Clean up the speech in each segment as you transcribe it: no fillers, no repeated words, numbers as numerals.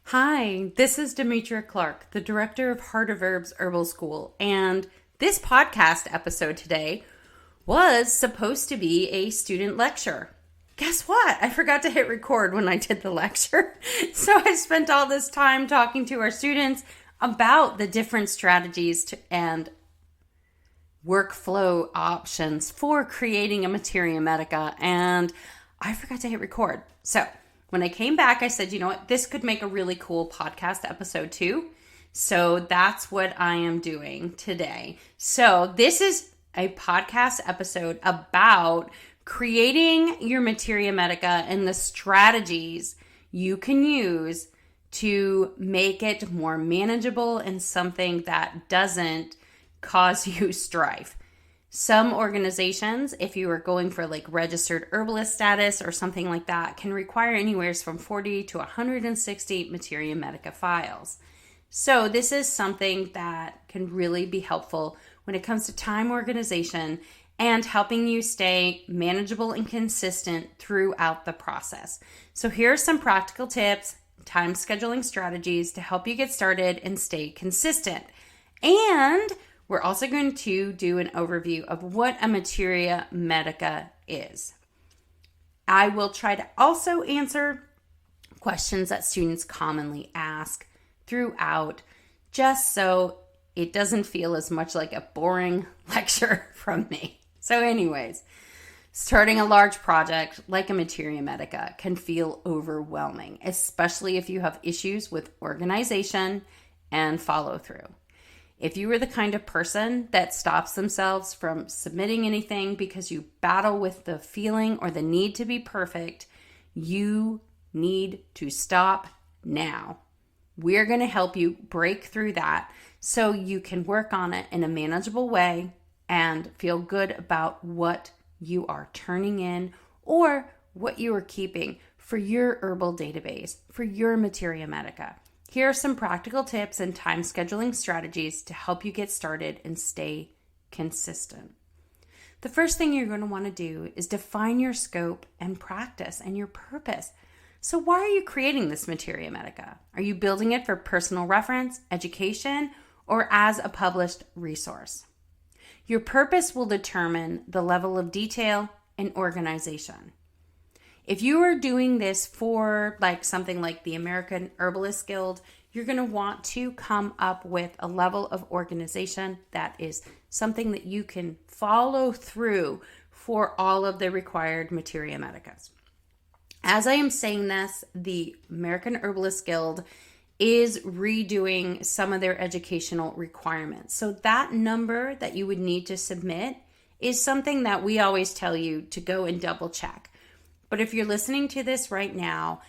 Hi, this is Demetria Clark, the director of Heart of Herbs Herbal School, and this podcast episode today was supposed to be a student lecture. Guess what? I forgot to hit record when I did the lecture. So I spent all this time talking to our students about the different strategies and workflow options for creating a Materia Medica, and I forgot to hit record. So when I came back, I said, you know what, this could make a really cool podcast episode too. So that's what I am doing today. So this is a podcast episode about creating your Materia Medica and the strategies you can use to make it more manageable and something that doesn't cause you strife. Some organizations, if you are going for like registered herbalist status or something like that, can require anywhere from 40 to 160 Materia Medica files. So this is something that can really be helpful when it comes to time organization and helping you stay manageable and consistent throughout the process. So here are some practical tips, time scheduling strategies to help you get started and stay consistent. And we're also going to do an overview of what a Materia Medica is. I will try to also answer questions that students commonly ask throughout, just so it doesn't feel as much like a boring lecture from me. So anyways, starting a large project like a Materia Medica can feel overwhelming, especially if you have issues with organization and follow through. If you are the kind of person that stops themselves from submitting anything because you battle with the feeling or the need to be perfect, you need to stop now. We're going to help you break through that so you can work on it in a manageable way and feel good about what you are turning in or what you are keeping for your herbal database, for your Materia Medica. Here are some practical tips and time scheduling strategies to help you get started and stay consistent. The first thing you're going to want to do is define your scope and practice and your purpose. So why are you creating this Materia Medica? Are you building it for personal reference, education, or as a published resource? Your purpose will determine the level of detail and organization. If you are doing this for like something like the American Herbalist Guild, you're going to want to come up with a level of organization that is something that you can follow through for all of the required Materia Medicas. As I am saying this, the American Herbalist Guild is redoing some of their educational requirements. So that number that you would need to submit is something that we always tell you to go and double check. But if you're listening to this right now,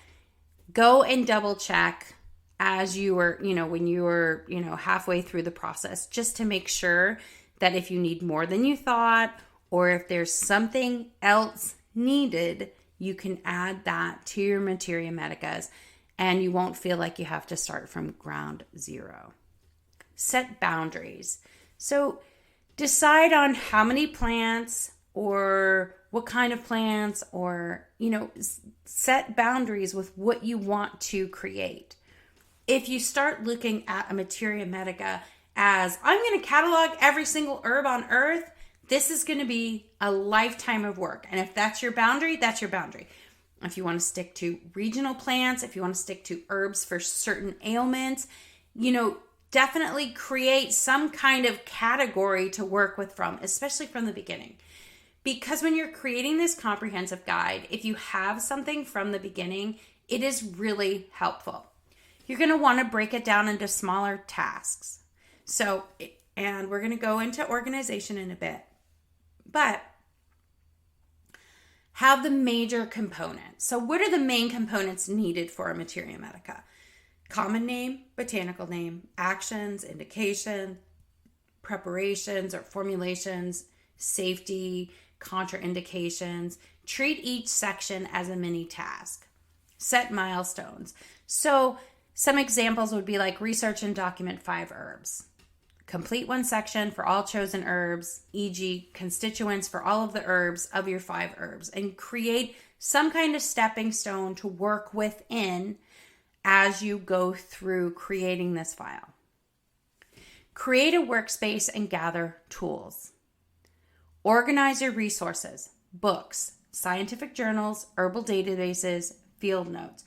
go and double check as you were, when you were, halfway through the process, just to make sure that if you need more than you thought, or if there's something else needed, you can add that to your Materia Medicas and you won't feel like you have to start from ground zero. Set boundaries. So decide on how many plants or what kind of plants, or, set boundaries with what you want to create. If you start looking at a Materia Medica as, I'm going to catalog every single herb on earth, this is going to be a lifetime of work. And if that's your boundary, that's your boundary. If you want to stick to regional plants, if you want to stick to herbs for certain ailments, definitely create some kind of category to work with from, especially from the beginning. Because when you're creating this comprehensive guide, if you have something from the beginning, it is really helpful. You're going to want to break it down into smaller tasks. And we're going to go into organization in a bit. But have the major components. So what are the main components needed for a Materia Medica? Common name, botanical name, actions, indication, preparations or formulations, safety, contraindications. Treat each section as a mini task. Set milestones. So some examples would be like research and document 5 herbs. Complete one section for all chosen herbs, e.g. constituents for all of the herbs of your 5 herbs, and create some kind of stepping stone to work within as you go through creating this file. Create a workspace and gather tools. Organize your resources, books, scientific journals, herbal databases, field notes.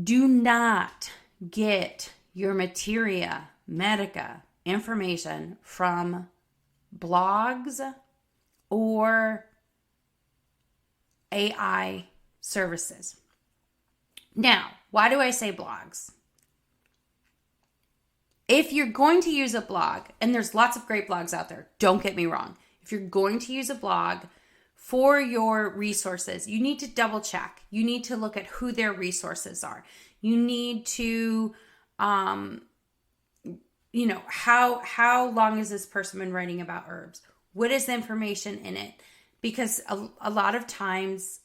Do not get your Materia Medica information from blogs or AI services. Now, why do I say blogs? If you're going to use a blog, and there's lots of great blogs out there, don't get me wrong. If you're going to use a blog for your resources, you need to double check. You need to look at who their resources are. You need to, how long has this person been writing about herbs? What is the information in it? Because a lot of times,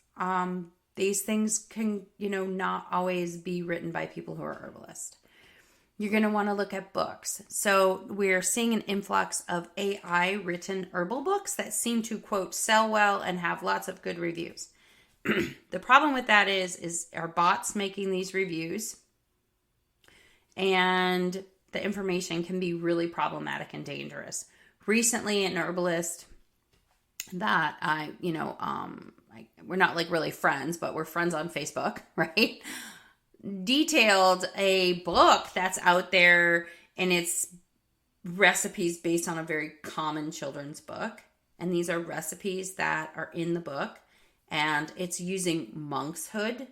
these things can, not always be written by people who are herbalists. You're going to want to look at books. So we're seeing an influx of AI written herbal books that seem to, quote, sell well and have lots of good reviews. The problem with that is are bots making these reviews, and the information can be really problematic and dangerous. Recently, an herbalist that we're not like really friends, but we're friends on Facebook, right? Detailed a book that's out there, and it's recipes based on a very common children's book. And these are recipes that are in the book, and it's using monkshood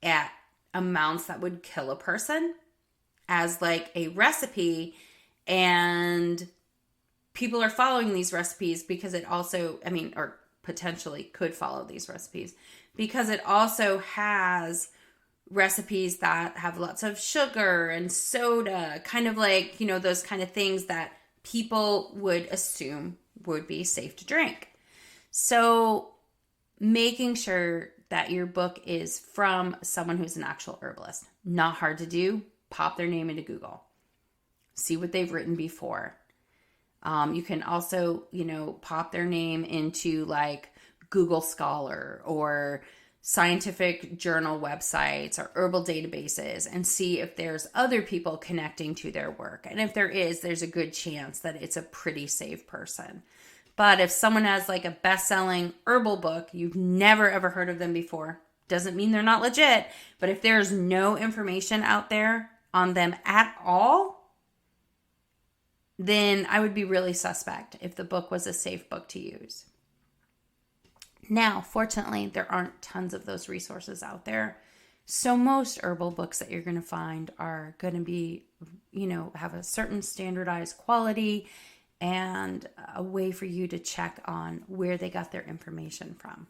at amounts that would kill a person as like a recipe. And people are following these recipes because it also, or potentially could follow these recipes because it also has recipes that have lots of sugar and soda, kind of like, those kind of things that people would assume would be safe to drink. So making sure that your book is from someone who's an actual herbalist. Not hard to do. Pop their name into Google. See what they've written before. You can also, pop their name into like Google Scholar or scientific journal websites or herbal databases and see if there's other people connecting to their work. And if there is, there's a good chance that it's a pretty safe person. But if someone has like a best-selling herbal book, you've never ever heard of them before, doesn't mean they're not legit. But if there's no information out there on them at all, then I would be really suspect if the book was a safe book to use. Now, fortunately, there aren't tons of those resources out there. So most herbal books that you're going to find are going to be, have a certain standardized quality and a way for you to check on where they got their information from.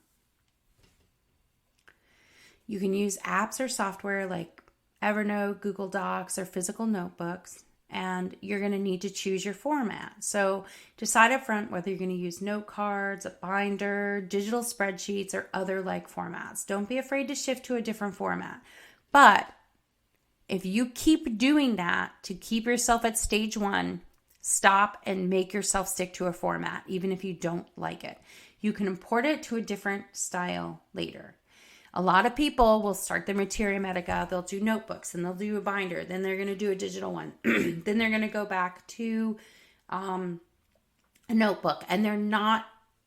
You can use apps or software like Evernote, Google Docs, or physical notebooks. And you're going to need to choose your format. So decide up front whether you're going to use note cards, a binder, digital spreadsheets, or other like formats. Don't be afraid to shift to a different format. But if you keep doing that to keep yourself at stage 1, stop and make yourself stick to a format, even if you don't like it. You can import it to a different style later. A lot of people will start their Materia Medica, they'll do notebooks, and they'll do a binder, then they're going to do a digital one, then they're going to go back to a notebook, and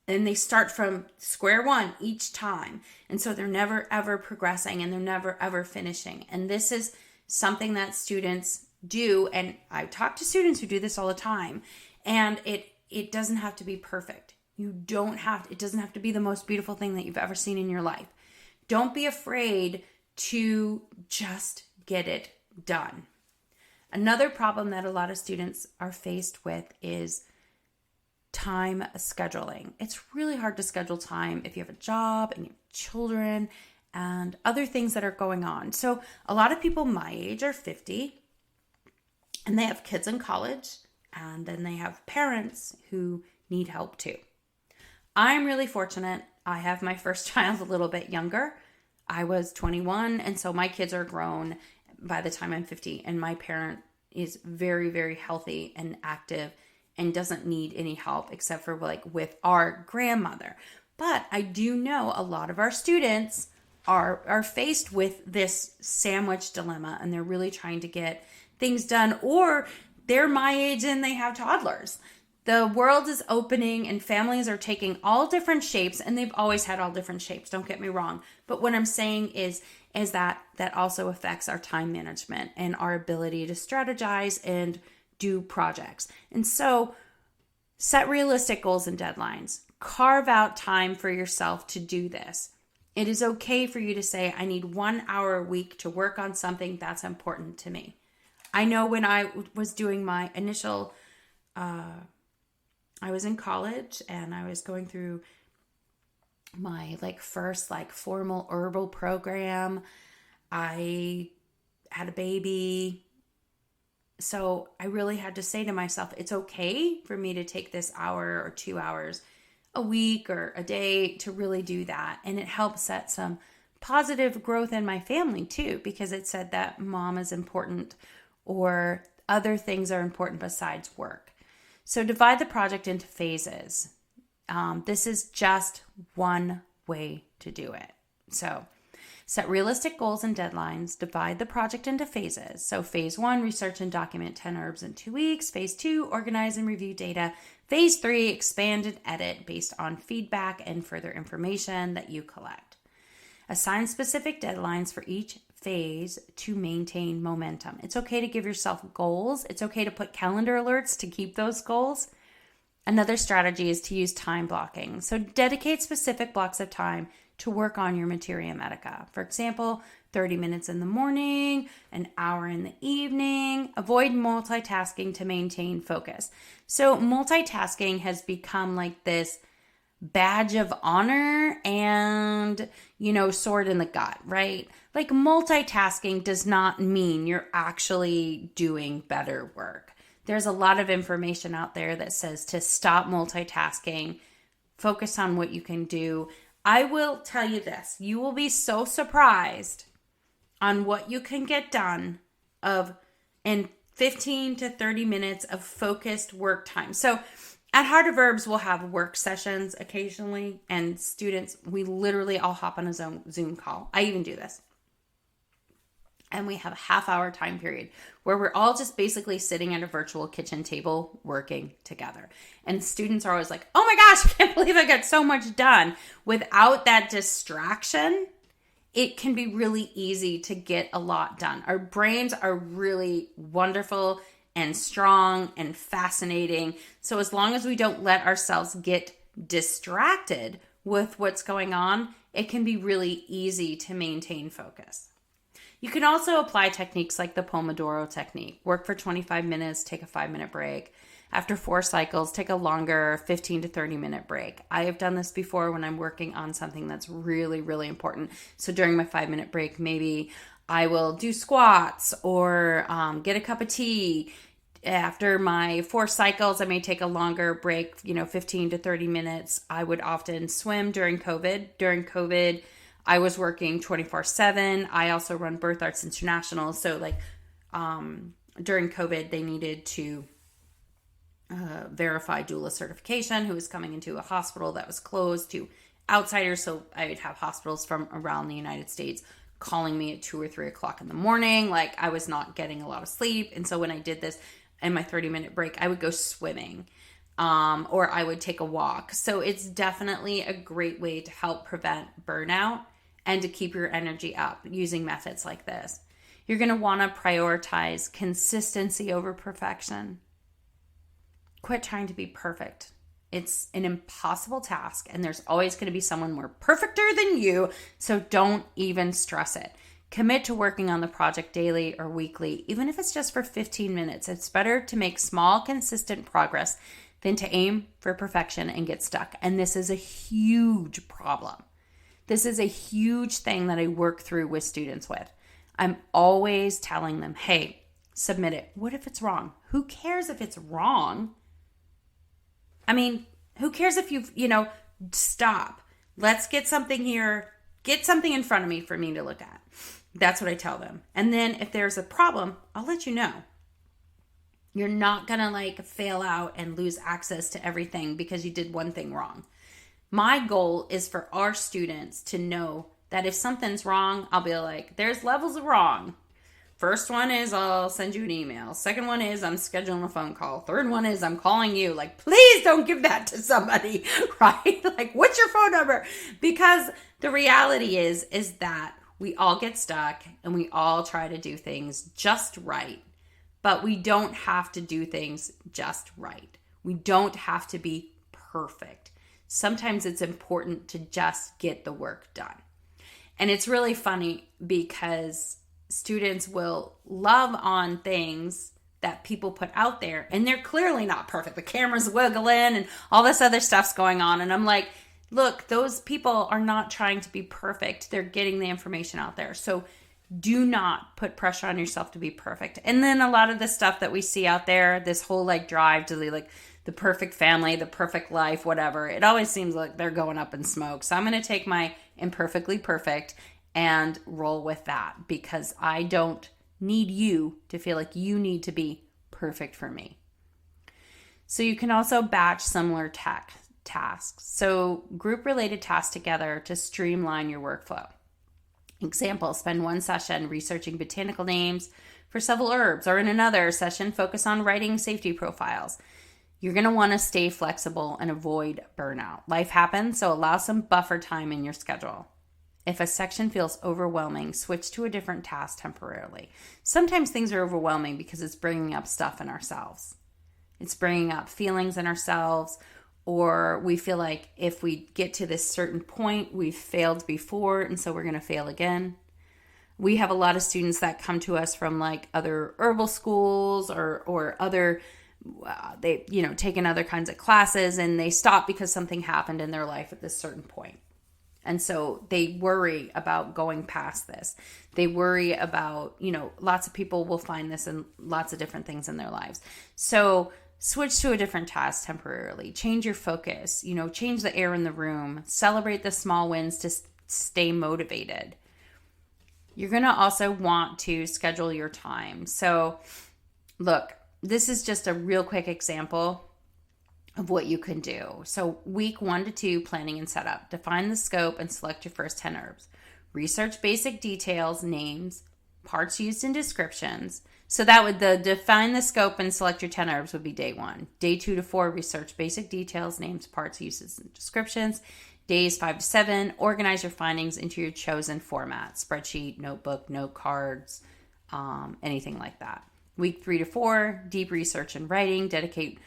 they start from square one each time, and so they're never ever progressing, and they're never ever finishing. And this is something that students do, and I talk to students who do this all the time, and it doesn't have to be perfect. It doesn't have to be the most beautiful thing that you've ever seen in your life. Don't be afraid to just get it done. Another problem that a lot of students are faced with is time scheduling. It's really hard to schedule time if you have a job and you have children and other things that are going on. So a lot of people my age are 50 and they have kids in college, and then they have parents who need help too. I'm really fortunate. I have my first child a little bit younger. I was 21, and so my kids are grown by the time I'm 50, and my parent is very, very healthy and active and doesn't need any help except for like with our grandmother. But I do know a lot of our students are faced with this sandwich dilemma, and they're really trying to get things done, or they're my age and they have toddlers. The world is opening and families are taking all different shapes, and they've always had all different shapes, don't get me wrong. But what I'm saying is that also affects our time management and our ability to strategize and do projects. And so set realistic goals and deadlines. Carve out time for yourself to do this. It is okay for you to say, I need 1 hour a week to work on something that's important to me. I know when I was doing my initial, I was in college and I was going through my first formal Herbal program. I had a baby. So I really had to say to myself, it's okay for me to take this hour or 2 hours a week or a day to really do that. And it helped set some positive growth in my family too, because it said that mom is important or other things are important besides work. So divide the project into phases. This is just one way to do it. So set realistic goals and deadlines. Divide the project into phases. So phase 1, research and document 10 herbs in 2 weeks. Phase 2, organize and review data. Phase 3, expand and edit based on feedback and further information that you collect. Assign specific deadlines for each phase to maintain momentum. It's okay to give yourself goals. It's okay to put calendar alerts to keep those goals. Another strategy is to use time blocking. So dedicate specific blocks of time to work on your Materia Medica. For example, 30 minutes in the morning, an hour in the evening. Avoid multitasking to maintain focus. So multitasking has become this badge of honor and, sword in the gut, right? Multitasking does not mean you're actually doing better work. There's a lot of information out there that says to stop multitasking, focus on what you can do. I will tell you this, you will be so surprised on what you can get done in 15 to 30 minutes of focused work time. So at Heart of Herbs, we'll have work sessions occasionally, and students, we literally all hop on a Zoom call. I even do this. And we have a half-hour time period where we're all just basically sitting at a virtual kitchen table working together. And students are always like, oh my gosh, I can't believe I got so much done. Without that distraction, it can be really easy to get a lot done. Our brains are really wonderful and strong and fascinating. So as long as we don't let ourselves get distracted with what's going on, it can be really easy to maintain focus. You can also apply techniques like the Pomodoro technique. Work for 25 minutes, take a 5-minute break. After 4 cycles, take a longer 15 to 30-minute break. I have done this before when I'm working on something that's really, really important. So during my 5-minute break, maybe I will do squats or get a cup of tea. After my 4 cycles, I may take a longer break, 15 to 30 minutes. I would often swim during COVID. During COVID, I was working 24/7. I also run Birth Arts International. So during COVID, they needed to verify doula certification, who was coming into a hospital that was closed to outsiders. So I would have hospitals from around the United States calling me at 2 or 3 o'clock in the morning. I was not getting a lot of sleep. And so when I did this in my 30-minute break, I would go swimming or I would take a walk. So it's definitely a great way to help prevent burnout and to keep your energy up using methods like this. You're going to want to prioritize consistency over perfection. Quit trying to be perfect. It's an impossible task, and there's always going to be someone more perfecter than you, so don't even stress it. Commit to working on the project daily or weekly, even if it's just for 15 minutes. It's better to make small, consistent progress than to aim for perfection and get stuck. And this is a huge problem. This is a huge thing that I work through with students with. I'm always telling them, hey, submit it. What if it's wrong? Who cares if it's wrong? I mean, who cares if stop. Let's get something here. Get something in front of me for me to look at. That's what I tell them. And then if there's a problem, I'll let you know. You're not going to fail out and lose access to everything because you did one thing wrong. My goal is for our students to know that if something's wrong, I'll be like, there's levels of wrong. First one is I'll send you an email. Second one is I'm scheduling a phone call. Third one is I'm calling you. Like, please don't give that to somebody, right? Like, what's your phone number? Because the reality is that we all get stuck and we all try to do things just right. But we don't have to do things just right. We don't have to be perfect. Sometimes it's important to just get the work done. And it's really funny because students will love on things that people put out there and they're clearly not perfect. The camera's wiggling and all this other stuff's going on. And I'm like, look, those people are not trying to be perfect. They're getting the information out there. So do not put pressure on yourself to be perfect. And then a lot of the stuff that we see out there, this whole like drive to the perfect family, the perfect life, whatever, it always seems like they're going up in smoke. So I'm going to take my imperfectly perfect and roll with that because I don't need you to feel like you need to be perfect for me. So you can also batch similar tasks. So group related tasks together to streamline your workflow. Example, spend one session researching botanical names for several herbs, or in another session, focus on writing safety profiles. You're going to want to stay flexible and avoid burnout. Life happens, so allow some buffer time in your schedule. If a section feels overwhelming, switch to a different task temporarily. Sometimes things are overwhelming because it's bringing up stuff in ourselves. It's bringing up feelings in ourselves, or we feel like if we get to this certain point, we've failed before, and so we're going to fail again. We have a lot of students that come to us from like other herbal schools or other, they, taken other kinds of classes, and they stop because something happened in their life at this certain point. And so they worry about going past this. They worry about, lots of people will find this in lots of different things in their lives. So switch to a different task temporarily. Change your focus, change the air in the room. Celebrate the small wins to stay motivated. You're going to also want to schedule your time. So look, this is just a real quick example of what you can do. So week 1 to 2, planning and setup. Define the scope and select your first 10 herbs. Research basic details, names, parts used in descriptions. So that would define the scope and select your 10 herbs would be day 1. Day 2 to 4, research basic details, names, parts, uses, and descriptions. Days 5 to 7, organize your findings into your chosen format. Spreadsheet, notebook, note cards, anything like that. Week 3 to 4, deep research and writing. Dedicate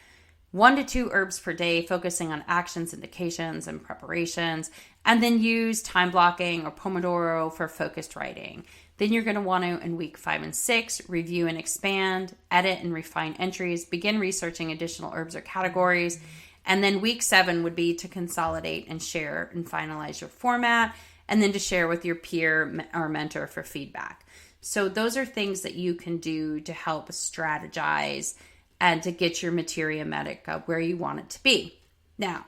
1 to 2 herbs per day, focusing on actions, indications, and preparations. And then use time blocking or Pomodoro for focused writing. Then you're going to want to, in week 5 and 6, review and expand, edit and refine entries, begin researching additional herbs or categories. And then week 7 would be to consolidate and share and finalize your format, and then to share with your peer or mentor for feedback. So those are things that you can do to help strategize and to get your Materia Medica where you want it to be. Now,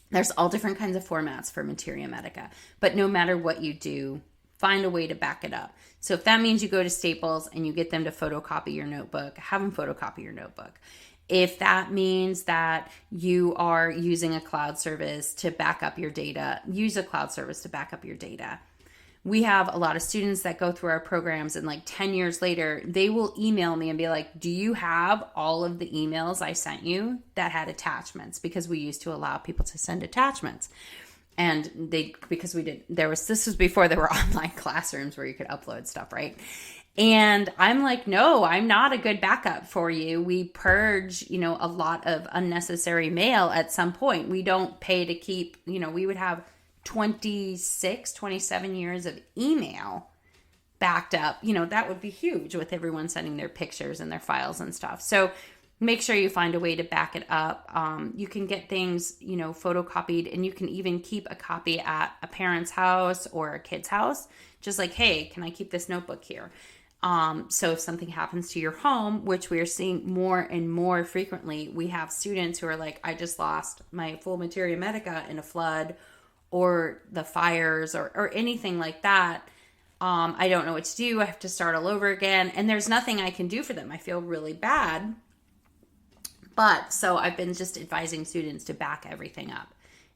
there's all different kinds of formats for Materia Medica, but no matter what you do, find a way to back it up. So if that means you go to Staples and you get them to photocopy your notebook, have them photocopy your notebook. If that means that you are using a cloud service to back up your data, use a cloud service to back up your data. We have a lot of students that go through our programs, and like 10 years later, they will email me and be like, do you have all of the emails I sent you that had attachments? Because we used to allow people to send attachments. And this was before there were online classrooms where you could upload stuff, right? And I'm like, no, I'm not a good backup for you. We purge, a lot of unnecessary mail at some point. We don't pay to keep, we would have 27 years of email backed up. That would be huge with everyone sending their pictures and their files and stuff. So make sure you find a way to back it up. You can get things, photocopied, and you can even keep a copy at a parent's house or a kid's house. Just like, hey, can I keep this notebook here? So if something happens to your home, which we are seeing more and more frequently, we have students who are like, I just lost my full Materia Medica in a flood or the fires or anything like that. I don't know what to do. I have to start all over again. And there's nothing I can do for them. I feel really bad. But so I've been just advising students to back everything up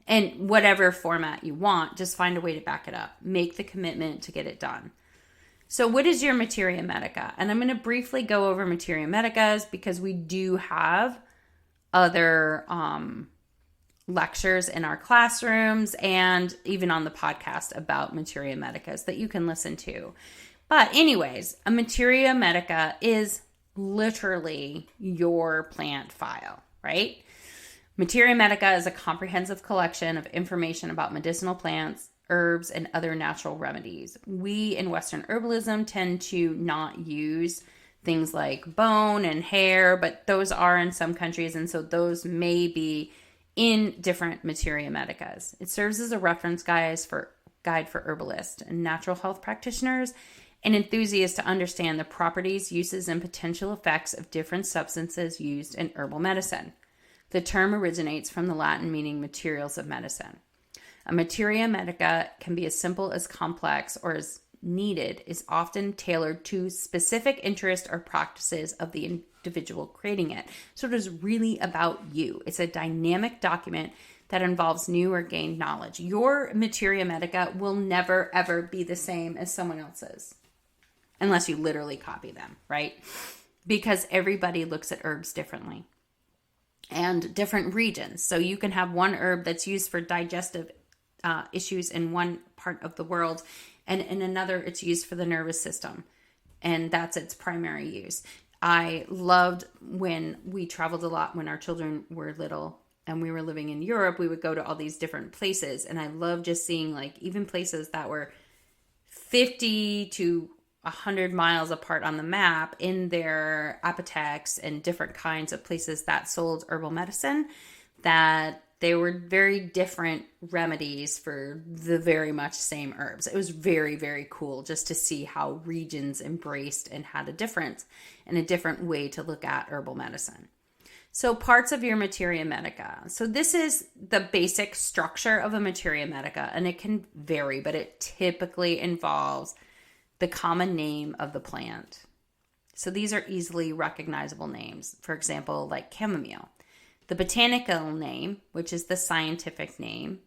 And whatever format you want, just find a way to back it up. Make the commitment to get it done. So what is your Materia Medica? And I'm going to briefly go over Materia Medicas because we do have other lectures in our classrooms and even on the podcast about Materia Medicas that you can listen to. But anyways, a Materia Medica is literally your plant file, right? Materia Medica is a comprehensive collection of information about medicinal plants, herbs, and other natural remedies. We in Western herbalism tend to not use things like bone and hair, but those are in some countries, and so those may be in different Materia Medicas. It serves as a reference guide for herbalists and natural health practitioners and enthusiasts to understand the properties, uses, and potential effects of different substances used in herbal medicine. The term originates from the Latin meaning materials of medicine. A Materia Medica can be as simple as complex or as needed, is often tailored to specific interests or practices of the individual creating it. So it is really about you. It's a dynamic document that involves new or gained knowledge. Your Materia Medica will never, ever be the same as someone else's, unless you literally copy them, right? Because everybody looks at herbs differently and different regions. So you can have one herb that's used for digestive issues in one part of the world, and in another it's used for the nervous system, and that's its primary use. I loved when we traveled a lot when our children were little and we were living in Europe. We would go to all these different places, and I loved just seeing like even places that were 50 to 100 miles apart on the map in their apotheques and different kinds of places that sold herbal medicine, that they were very different remedies for the very much same herbs. It was very, very cool just to see how regions embraced and had a difference and a different way to look at herbal medicine. So parts of your Materia Medica. So this is the basic structure of a Materia Medica, and it can vary, but it typically involves the common name of the plant. So these are easily recognizable names. For example, like chamomile. The botanical name, which is the scientific name,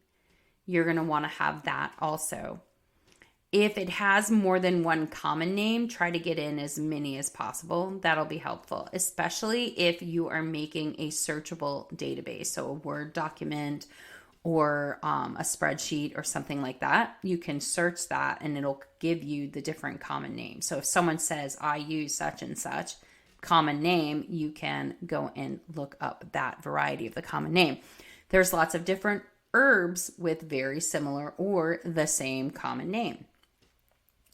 you're going to want to have that also. If it has more than one common name, try to get in as many as possible. That'll be helpful, especially if you are making a searchable database, so a Word document or a spreadsheet or something like that. You can search that and it'll give you the different common names. So if someone says, I use such and such common name, you can go and look up that variety of the common name. There's lots of different herbs with very similar or the same common name.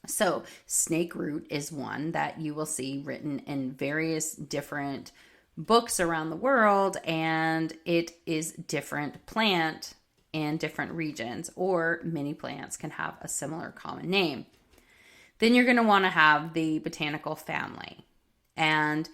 So snake root is one that you will see written in various different books around the world, and it is different plant in different regions, or many plants can have a similar common name. Then you're going to want to have the botanical family, and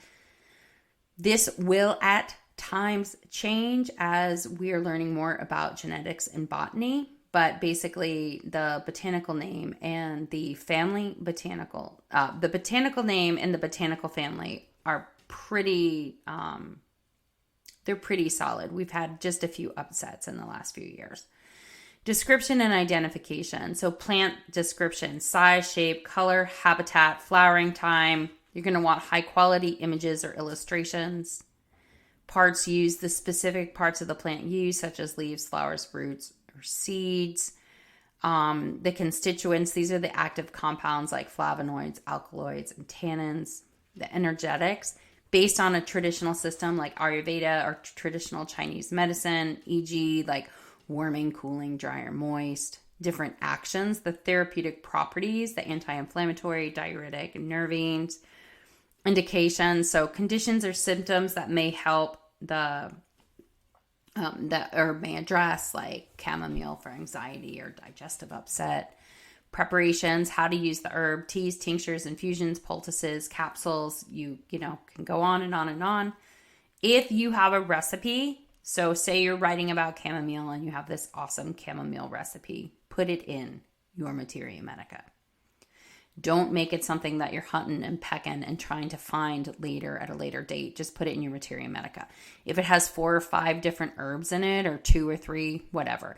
this will at times change as we are learning more about genetics and botany. But basically, the botanical name and the family botanical, the botanical name and the botanical family are pretty, they're pretty solid. We've had just a few upsets in the last few years. Description and identification. So plant description, size, shape, color, habitat, flowering time. You're going to want high quality images or illustrations. Parts used, the specific parts of the plant used, such as leaves, flowers, roots, or seeds. The constituents, these are the active compounds like flavonoids, alkaloids, and tannins. The energetics, based on a traditional system like Ayurveda or traditional Chinese medicine, e.g. like warming, cooling, dry, or moist. Different actions, the therapeutic properties, the anti-inflammatory, diuretic, and nervines. Indications, so conditions or symptoms that may help the herb may address, like chamomile for anxiety or digestive upset. Preparations, how to use the herb, teas, tinctures, infusions, poultices, capsules. You can go on and on and on. If you have a recipe, so say you're writing about chamomile and you have this awesome chamomile recipe, put it in your Materia Medica. Don't make it something that you're hunting and pecking and trying to find later at a later date. Just put it in your Materia Medica. If it has 4 or 5 different herbs in it, or 2 or 3, whatever,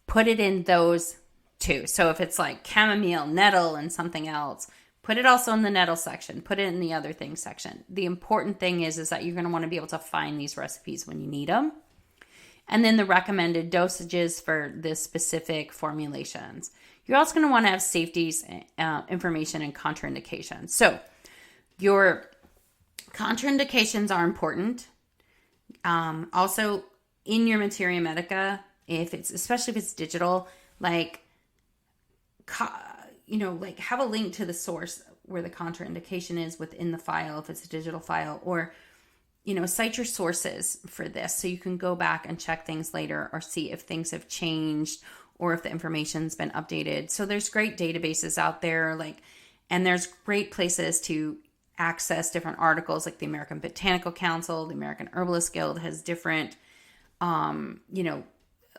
put it in those 2. So if it's like chamomile, nettle, and something else, put it also in the nettle section. Put it in the other things section. The important thing is that you're going to want to be able to find these recipes when you need them. And then the recommended dosages for the specific formulations. You're also going to want to have safeties, information, and contraindications. So your contraindications are important. Also, in your Materia Medica, especially if it's digital, like have a link to the source where the contraindication is within the file if it's a digital file, or cite your sources for this so you can go back and check things later or see if things have changed or if the information's been updated. So there's great databases out there, and there's great places to access different articles, like the American Botanical Council, the American Herbalist Guild has different,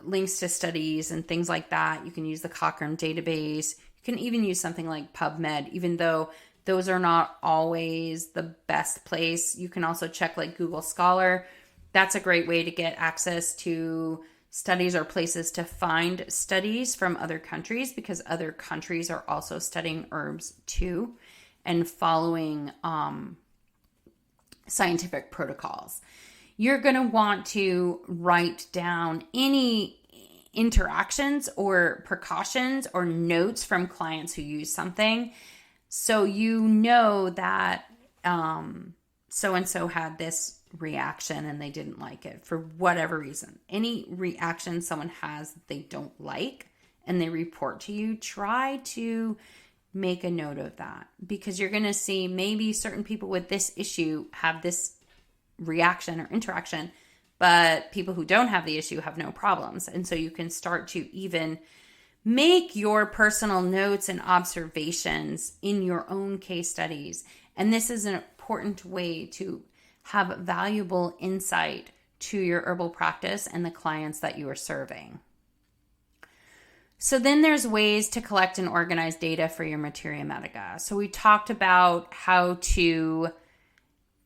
links to studies and things like that. You can use the Cochrane database. You can even use something like PubMed, even though those are not always the best place. You can also check like Google Scholar. That's a great way to get access to studies or places to find studies from other countries, because other countries are also studying herbs too and following scientific protocols. You're going to want to write down any interactions or precautions or notes from clients who use something. So you know that so-and-so had this reaction and they didn't like it for whatever reason. Any reaction someone has that they don't like and they report to you, try to make a note of that, because you're going to see maybe certain people with this issue have this reaction or interaction, but people who don't have the issue have no problems. And so you can start to even make your personal notes and observations in your own case studies. And this is an important way to have valuable insight to your herbal practice and the clients that you are serving. So then there's ways to collect and organize data for your Materia Medica. So we talked about how to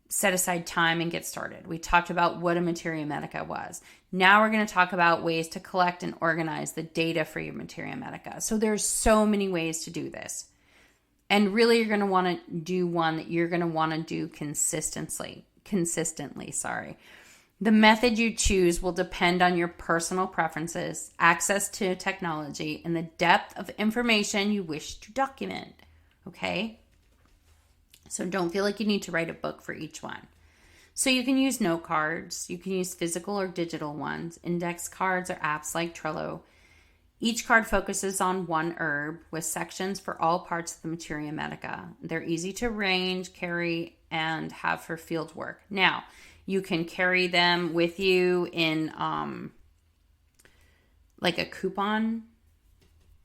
set aside time and get started. We talked about what a Materia Medica was. Now we're going to talk about ways to collect and organize the data for your Materia Medica. So there's so many ways to do this. And really you're going to want to do one that you're going to want to do consistently. The method you choose will depend on your personal preferences, access to technology, and the depth of information you wish to document. Okay? So don't feel like you need to write a book for each one. So you can use note cards. You can use physical or digital ones, index cards, or apps like Trello. Each card focuses on one herb with sections for all parts of the Materia Medica. They're easy to arrange, carry, and have for field work. Now, you can carry them with you in like a coupon,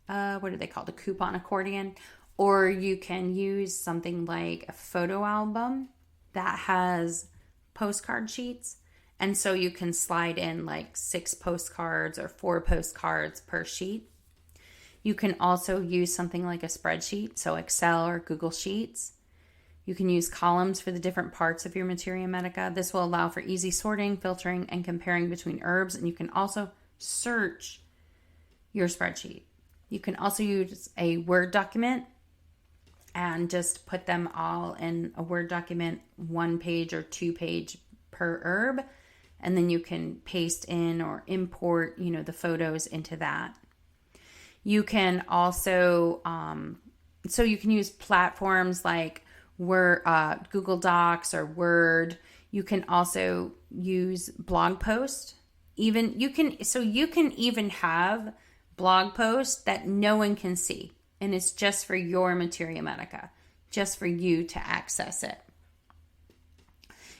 what are they called? A coupon accordion. Or you can use something like a photo album that has postcard sheets. And so you can slide in like 6 postcards or 4 postcards per sheet. You can also use something like a spreadsheet, so Excel or Google Sheets. You can use columns for the different parts of your Materia Medica. This will allow for easy sorting, filtering, and comparing between herbs. And you can also search your spreadsheet. You can also use a Word document and just put them all in a Word document, 1 page or 2 page per herb. And then you can paste in or import, the photos into that. You can also, so you can use platforms like Google Docs or Word. You can also use blog posts. You can even have blog posts that no one can see. And it's just for your Materia Medica, just for you to access it.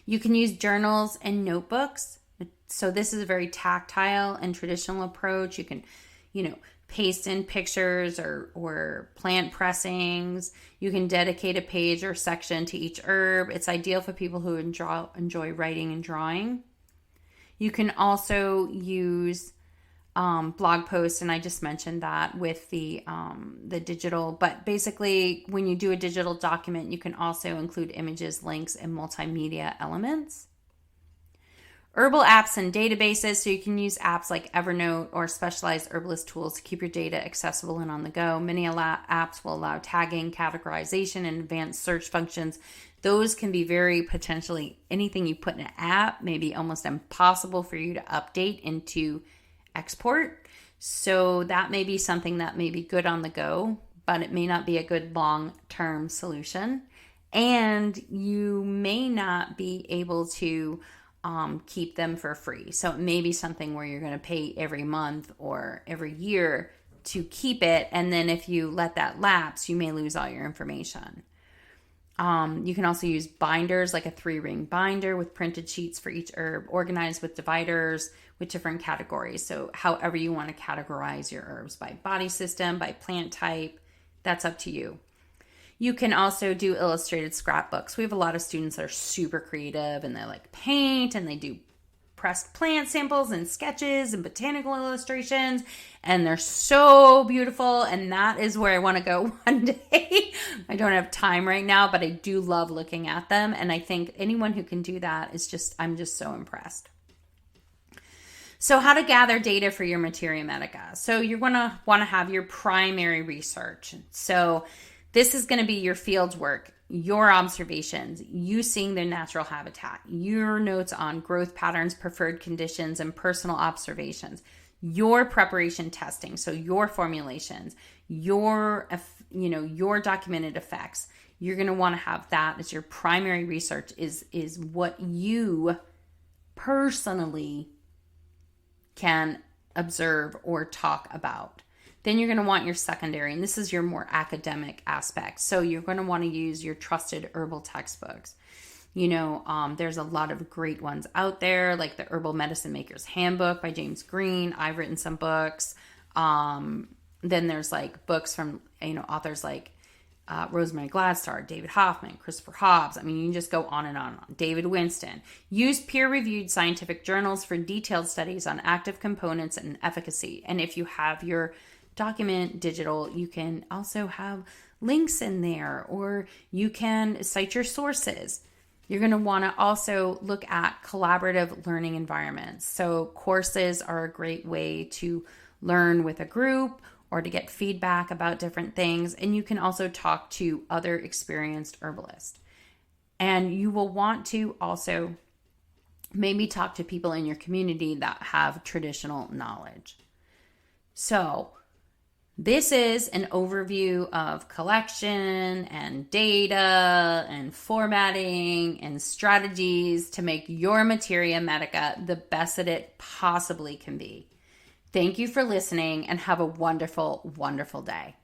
You can use journals and notebooks. So this is a very tactile and traditional approach. You can, paste in pictures or plant pressings. You can dedicate a page or section to each herb. It's ideal for people who enjoy writing and drawing. You can also use blog post, and I just mentioned that with the digital. But basically, when you do a digital document, you can also include images, links, and multimedia elements. Herbal apps and databases, so you can use apps like Evernote or specialized herbalist tools to keep your data accessible and on the go. Many apps will allow tagging, categorization, and advanced search functions. Those can be very potentially anything you put in an app, maybe almost impossible for you to update into export. So that may be something that may be good on the go, but it may not be a good long-term solution. And you may not be able to keep them for free. So it may be something where you're going to pay every month or every year to keep it. And then if you let that lapse, you may lose all your information. You can also use binders, like a 3-ring binder with printed sheets for each herb, organized with dividers with different categories. So however you want to categorize your herbs, by body system, by plant type, that's up to you. You can also do illustrated scrapbooks. We have a lot of students that are super creative, and they like paint, and they do pressed plant samples and sketches and botanical illustrations, and they're so beautiful, and that is where I want to go one day. I don't have time right now, but I do love looking at them, and I think anyone who can do that is I'm just so impressed. So how to gather data for your Materia Medica. So you're going to want to have your primary research. So this is going to be your field work, your observations, you seeing the natural habitat, your notes on growth patterns, preferred conditions, and personal observations, your preparation testing, so your formulations, your documented effects. You're going to want to have that as your primary research, is what you personally can observe or talk about. Then you're going to want your secondary, and this is your more academic aspect. So you're going to want to use your trusted herbal textbooks. There's a lot of great ones out there, like the Herbal Medicine Maker's Handbook by James Green. I've written some books. Then there's like books from authors like Rosemary Gladstar, David Hoffman, Christopher Hobbs. I mean, you can just go on and on. David Winston. Use peer-reviewed scientific journals for detailed studies on active components and efficacy. And if you have your document digital, you can also have links in there, or you can cite your sources. You're going to want to also look at collaborative learning environments. So courses are a great way to learn with a group or to get feedback about different things. And you can also talk to other experienced herbalists. And you will want to also maybe talk to people in your community that have traditional knowledge. So this is an overview of collection and data and formatting and strategies to make your Materia Medica the best that it possibly can be. Thank you for listening, and have a wonderful, wonderful day.